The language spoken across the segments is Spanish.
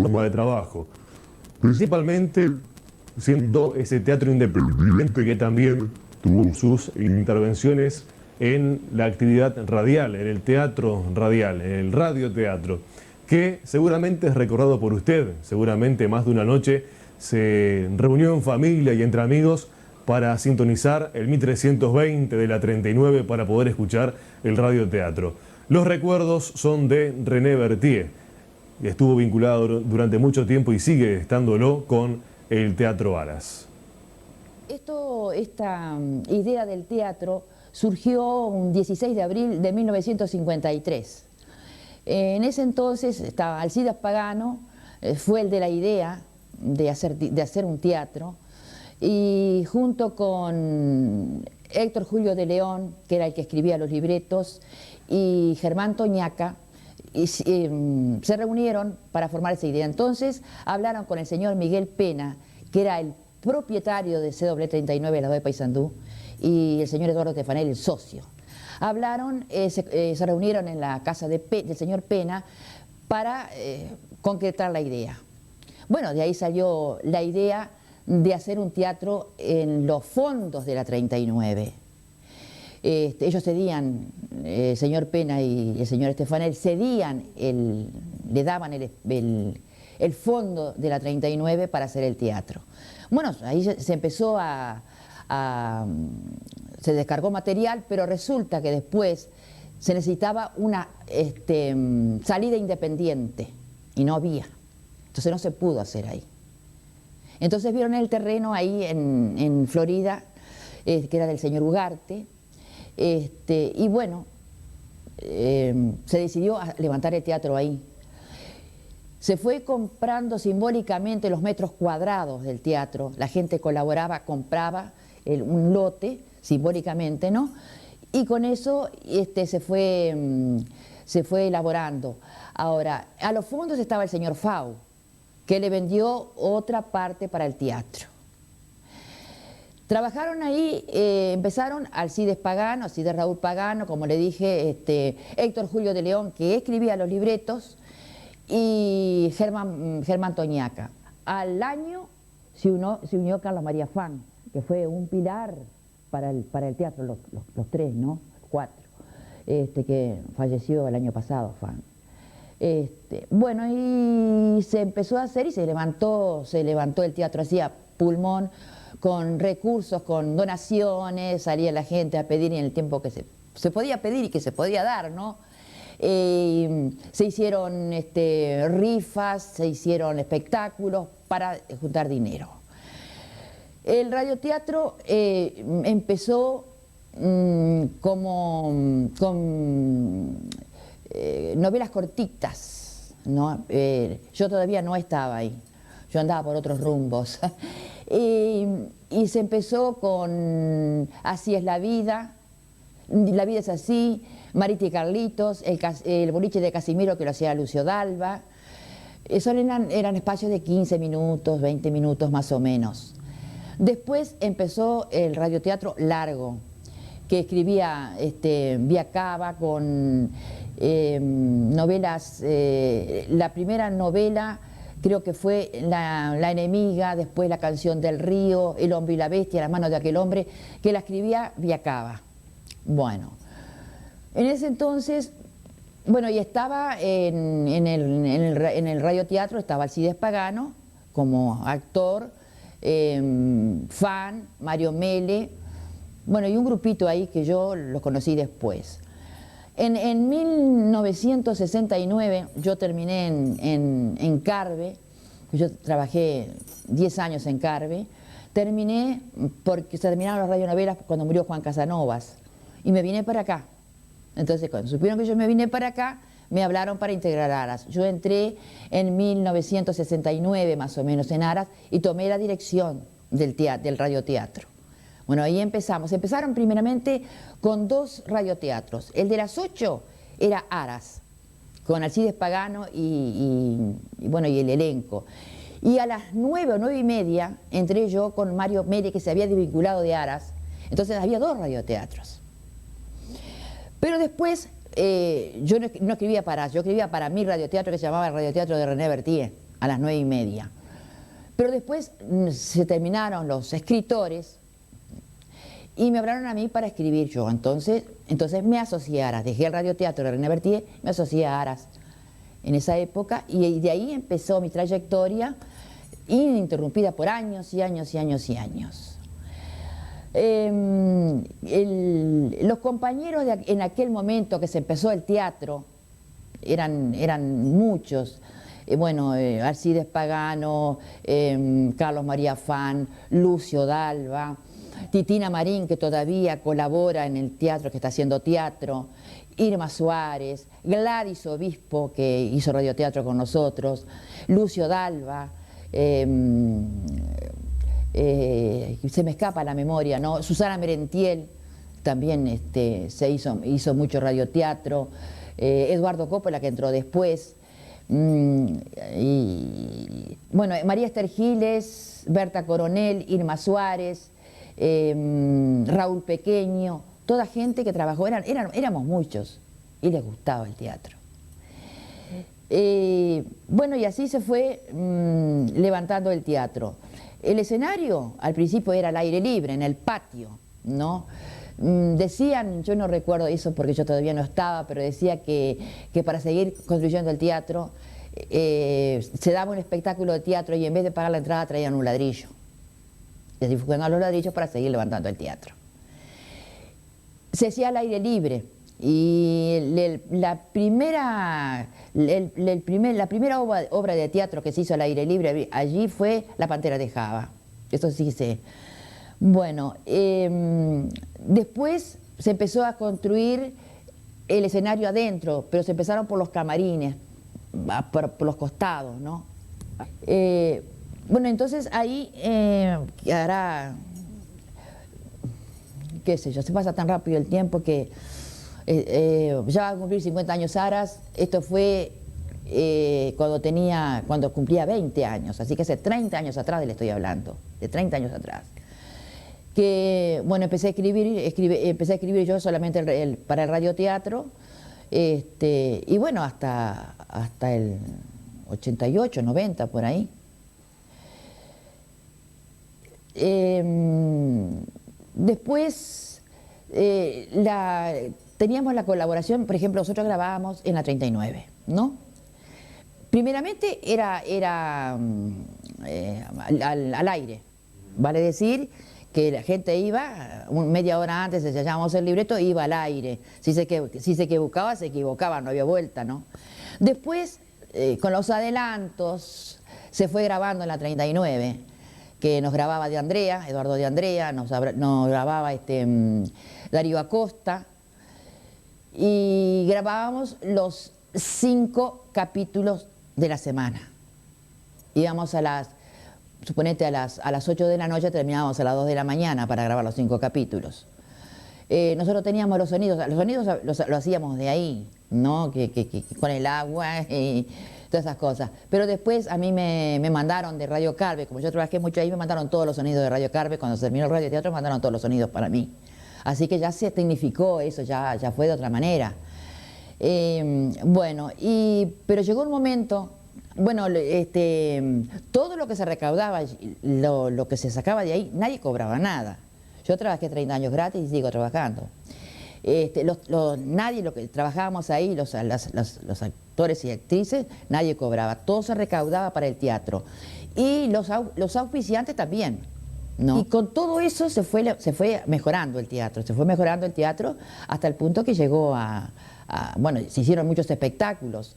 forma de trabajo, principalmente siendo ese teatro independiente que también tuvo sus intervenciones en la actividad radial, en el teatro radial, en el radioteatro, que seguramente es recordado por usted, seguramente más de una noche se reunió en familia y entre amigos para sintonizar el 1320 de la 39 para poder escuchar el radioteatro. Los recuerdos son de René Berthier, que estuvo vinculado durante mucho tiempo y sigue estándolo con el Teatro Aras. Esta idea del teatro surgió un 16 de abril de 1953. En ese entonces estaba Alcides Pagano, fue el de la idea de hacer un teatro, y junto con Héctor Julio de León, que era el que escribía los libretos, y Germán Toñaca, se reunieron para formar esa idea. Entonces hablaron con el señor Miguel Pena, que era el propietario de CW39 de la de Paysandú, y el señor Eduardo Stefanel, el socio. Hablaron, se reunieron en la casa del señor Pena para concretar la idea. Bueno, de ahí salió la idea de hacer un teatro en los fondos de la 39. Ellos cedían, el señor Pena y el señor Stefanel cedían, le daban el fondo de la 39 para hacer el teatro. Bueno, ahí se empezó se descargó material, pero resulta que después se necesitaba una salida independiente y no había. Entonces no se pudo hacer ahí. Entonces vieron el terreno ahí en Florida, que era del señor Ugarte, y bueno, se decidió a levantar el teatro ahí. Se fue comprando simbólicamente los metros cuadrados del teatro, la gente colaboraba, compraba un lote simbólicamente, ¿no? Y con eso se fue elaborando. Ahora, a los fondos estaba el señor Fau, que le vendió otra parte para el teatro. Trabajaron ahí, empezaron Alcides Pagano, Alcides Raúl Pagano, como le dije, Héctor Julio de León, que escribía los libretos, y Germán Toñaca. Al año se unió Carlos María Fan, que fue un pilar para el teatro, los tres, ¿no? Cuatro, que falleció el año pasado, Fan. Bueno, y se empezó a hacer y se levantó el teatro, hacía pulmón, con recursos, con donaciones, salía la gente a pedir en el tiempo que se podía pedir y que se podía dar, ¿no? Se hicieron rifas, se hicieron espectáculos para juntar dinero. El radioteatro empezó con novelas cortitas, ¿no? Yo todavía no estaba ahí, yo andaba por otros rumbos. Y se empezó con Así es la vida es así, Marita y Carlitos, el boliche de Casimiro que lo hacía Lucio Dalva. Eran espacios de 15 minutos, 20 minutos más o menos. Después empezó el radioteatro largo, que escribía Vía Cava con novelas. La primera novela creo que fue La enemiga, después La canción del río, El hombre y la bestia, Las manos de aquel hombre, que la escribía Vía Cava. Bueno, en ese entonces, bueno, y estaba en el radioteatro, estaba Alcides Pagano como actor, Fan, Mario Mele, bueno, y un grupito ahí que yo los conocí después. En 1969 yo terminé en Carve, yo trabajé 10 años en Carve, terminé porque se terminaron las radionovelas cuando murió Juan Casanovas y me vine para acá. Entonces cuando supieron que yo me vine para acá, me hablaron para integrar Aras. Yo entré en 1969 más o menos en Aras y tomé la dirección del radioteatro. Bueno, ahí empezaron primeramente con 2 radioteatros. El de las 8 era Aras, con Alcides Pagano y el elenco. Y a las 9 o 9 y media entré yo con Mario Mere, que se había desvinculado de Aras. Entonces había 2 radioteatros. Pero después yo no escribía para Aras, yo escribía para mi radioteatro que se llamaba el Radioteatro de René Berthier, a las 9:30. Pero después se terminaron los escritores y me hablaron a mí para escribir yo. Entonces me asocié a Aras, dejé el radioteatro de René Bertier, me asocié a Aras en esa época y de ahí empezó mi trayectoria ininterrumpida por años y años y años y años. Los compañeros en aquel momento que se empezó el teatro eran muchos. Alcides Pagano, Carlos María Fan, Lucio Dalva, Titina Marín, que todavía colabora en el teatro, que está haciendo teatro, Irma Suárez, Gladys Obispo, que hizo radioteatro con nosotros, Lucio Dalva, se me escapa la memoria, ¿no? Susana Merentiel también hizo mucho radioteatro, Eduardo Coppola, que entró después, María Esther Giles, Berta Coronel, Irma Suárez, Raúl Pequeño, toda gente que trabajó, éramos muchos y les gustaba el teatro. Y así se fue levantando el teatro. El escenario al principio era al aire libre, en el patio, ¿no? Decían, yo no recuerdo eso porque yo todavía no estaba, pero decía que para seguir construyendo el teatro se daba un espectáculo de teatro y en vez de pagar la entrada traían un ladrillo. Y así fueron los ladrillos para seguir levantando el teatro. Se hacía al aire libre y la primera obra de teatro que se hizo al aire libre allí fue La Pantera de Java. Eso sí sé. Después se empezó a construir el escenario adentro, pero se empezaron por los camarines, por los costados, ¿no? Entonces ahí hará, qué sé yo, se pasa tan rápido el tiempo que ya va a cumplir 50 años Aras. Esto fue cuando cumplía 20 años, así que hace 30 años atrás le estoy hablando, de 30 años atrás. Que, empecé a escribir yo solamente para el radioteatro, hasta el 88, 90, por ahí. Después teníamos la colaboración, por ejemplo, nosotros grabábamos en la 39, ¿no? Primeramente era al aire, vale decir que la gente iba, media hora antes ensayábamos el libreto, iba al aire. Si se equivocaba, no había vuelta, ¿no? Después, con los adelantos, se fue grabando en la 39, que nos grababa Eduardo de Andrea, nos grababa Darío Acosta, y grabábamos los 5 capítulos de la semana. Íbamos suponete a las 8 de la noche, terminábamos a las 2 de la mañana para grabar los 5 capítulos. Nosotros teníamos los sonidos lo hacíamos de ahí, ¿no? Con el agua y todas esas cosas. Pero después a mí me mandaron de Radio Carve, como yo trabajé mucho ahí, me mandaron todos los sonidos de Radio Carve. Cuando se terminó el radioteatro me mandaron todos los sonidos para mí. Así que ya se tecnificó eso, ya fue de otra manera. Pero llegó un momento, todo lo que se recaudaba, lo que se sacaba de ahí, nadie cobraba nada. Yo trabajé 30 años gratis y sigo trabajando. Nadie, lo que trabajábamos ahí, los actores y actrices, nadie cobraba. Todo se recaudaba para el teatro. Y los auspiciantes también, ¿no? Y con todo eso se fue mejorando el teatro. Se fue mejorando el teatro hasta el punto que llegó se hicieron muchos espectáculos.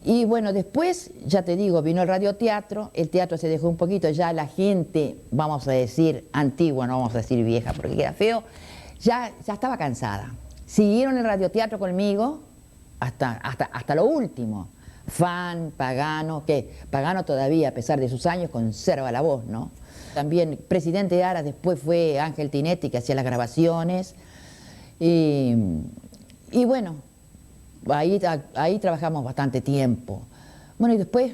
Y después, ya te digo, vino el radioteatro, el teatro se dejó un poquito, ya la gente, vamos a decir antigua, no vamos a decir vieja porque queda feo, ya estaba cansada. Siguieron el radioteatro conmigo hasta lo último. Fan, Pagano, que Pagano todavía, a pesar de sus años, conserva la voz, ¿no? También presidente de Aras después fue Ángel Tinetti, que hacía las grabaciones. Y ahí trabajamos bastante tiempo. Y después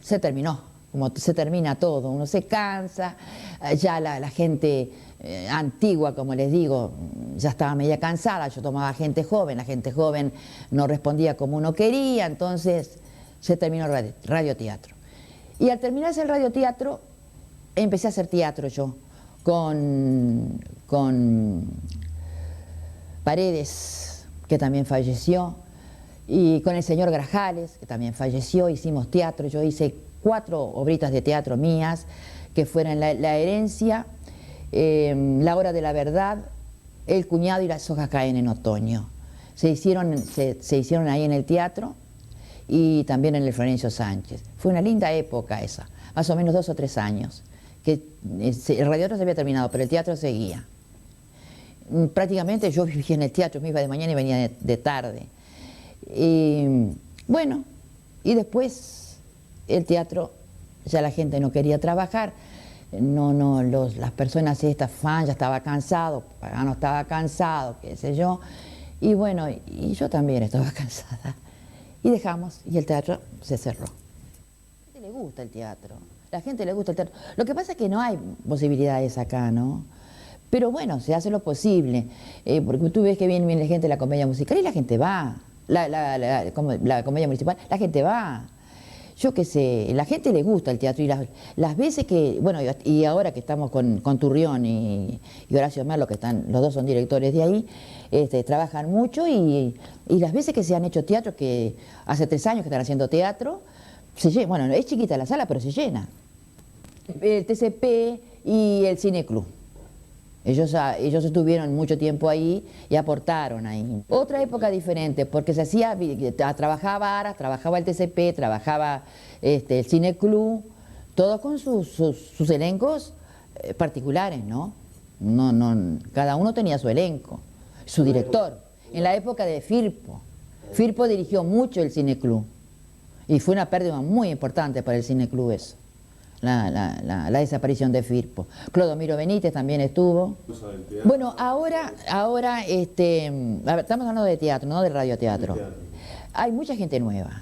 se terminó, como se termina todo, uno se cansa, ya la gente antigua, como les digo, ya estaba media cansada, yo tomaba gente joven, la gente joven no respondía como uno quería, entonces se terminó el radioteatro. Y al terminarse el radioteatro, empecé a hacer teatro yo, con Paredes, que también falleció, y con el señor Grajales, que también falleció. Hicimos teatro. Yo hice 4 obritas de teatro mías, que fueron La herencia, La hora de la verdad, El cuñado y Las hojas caen en otoño. Se hicieron ahí en el teatro y también en el Florencio Sánchez. Fue una linda época esa, más o menos 2 o 3 años, que el radioteatro se había terminado, pero el teatro seguía. Prácticamente yo vivía en el teatro, me iba de mañana y venía de tarde. Y bueno, y después el teatro, ya la gente no quería trabajar, las personas estas, fans, ya estaba cansado, Pagano estaba cansado, qué sé yo, y bueno, y yo también estaba cansada. Y dejamos, y el teatro se cerró. A la gente le gusta el teatro, la gente le gusta el teatro. Lo que pasa es que no hay posibilidades acá, ¿no? Pero bueno, se hace lo posible, porque tú ves que viene la gente de la comedia musical y la gente va. La comedia municipal, la gente va. Yo qué sé, la gente le gusta el teatro y las veces que, bueno, y ahora que estamos con Turrión y Horacio Merlo, que están, los dos son directores de ahí, trabajan mucho y las veces que se han hecho teatro, que hace 3 años que están haciendo teatro, bueno, es chiquita la sala, pero se llena. El TCP y el Cine Club. Ellos estuvieron mucho tiempo ahí y aportaron ahí. Otra época diferente, porque se hacía, trabajaba Aras, trabajaba el TCP, trabajaba el Cine Club, todos con sus elencos particulares, ¿no? Cada uno tenía su elenco, su director. En la época de Firpo, Firpo dirigió mucho el Cine Club y fue una pérdida muy importante para el Cine Club eso. La desaparición de Firpo. Clodomiro Benítez también estuvo. Bueno, ahora estamos hablando de teatro, no de radioteatro. Hay mucha gente nueva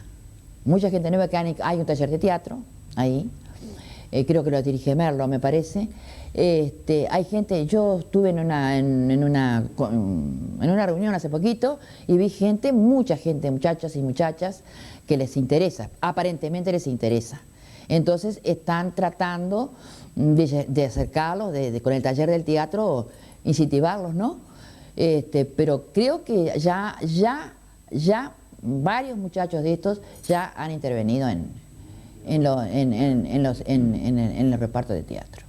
que hay un taller de teatro ahí, creo que lo dirige Merlo, me parece. Hay gente, yo estuve en una reunión hace poquito y vi mucha gente, muchachos y muchachas, que les interesa, aparentemente les interesa. Entonces están tratando de acercarlos, con el taller del teatro, incentivarlos, ¿no? Pero creo que ya varios muchachos de estos ya han intervenido en el reparto de teatro.